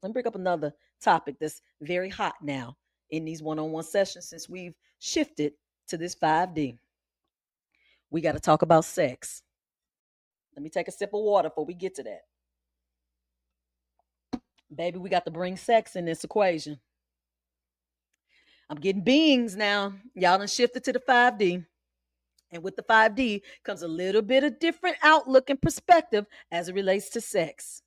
Let me bring up another topic that's very hot now in these one-on-one sessions since we've shifted to this 5D. We got to talk about sex. Let me take a sip of water before we get to that. Baby, we got to bring sex in this equation. I'm getting beings now. Y'all done shifted to the 5D. And with the 5D comes a little bit of different outlook and perspective as it relates to sex.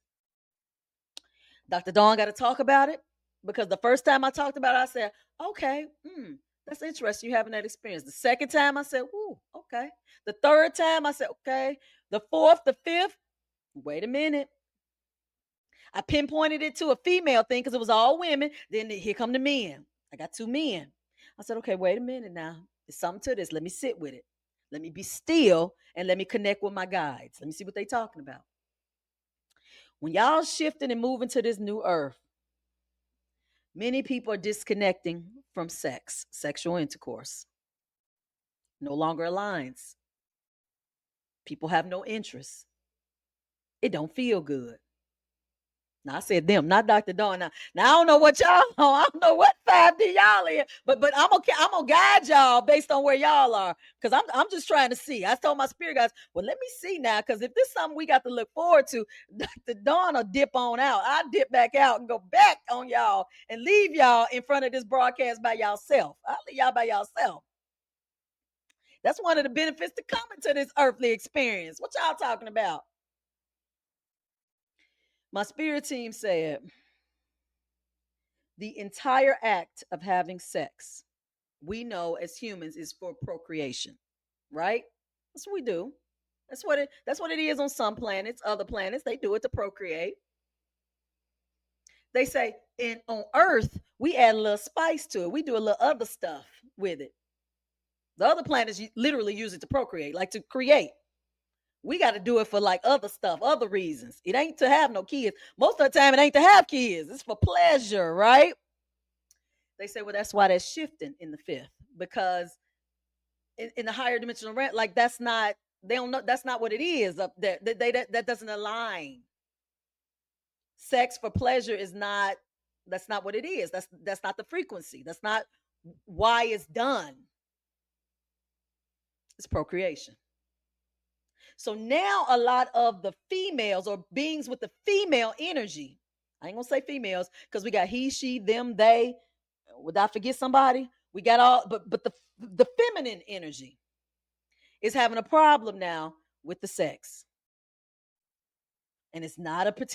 Dr. Dawn got to talk about it because the first time I talked about it, I said, okay, that's interesting. You having that experience. The second time, I said, ooh, okay. The third time, I said, okay. The fourth, the fifth, wait a minute. I pinpointed it to a female thing because it was all women. Then here come the men. I got two men. I said, okay, wait a minute now. There's something to this. Let me sit with it. Let me be still and let me connect with my guides. Let me see what they're talking about. When y'all shifting and moving to this new earth, many people are disconnecting from sex, sexual intercourse. No longer aligns. People have no interest. It don't feel good. Now I said them, not Dr. Dawn. Now I don't know what y'all on. I don't know what 5D y'all in, but I'm gonna guide y'all based on where y'all are. Because I'm just trying to see. I told my spirit guys, well, let me see now. Because if this is something we got to look forward to, Dr. Dawn will dip on out. I dip back out and go back on y'all and leave y'all in front of this broadcast by y'allself. I'll leave y'all by y'allself. That's one of the benefits to coming to this earthly experience. What y'all talking about? My spirit team said the entire act of having sex, we know as humans, is for procreation, right? That's what we do. That's what it is on some planets, other planets, they do it to procreate. They say in on Earth, we add a little spice to it. We do a little other stuff with it. The other planets literally use it to procreate, like to create. We got to do it for like other stuff, other reasons. It ain't to have no kids. Most of the time, it ain't to have kids. It's for pleasure, right? They say, well, that's why that's shifting in the fifth because in the higher dimensional realm, like that's not they don't know that's not what it is up there. That doesn't align. Sex for pleasure is not that's not what it is. That's not the frequency. That's not why it's done. It's procreation. So now a lot of the females or beings with the female energy, I ain't gonna say females because we got he, she, them, they. Would I forget somebody? We got all, but the feminine energy is having a problem now with the sex, and it's not a particular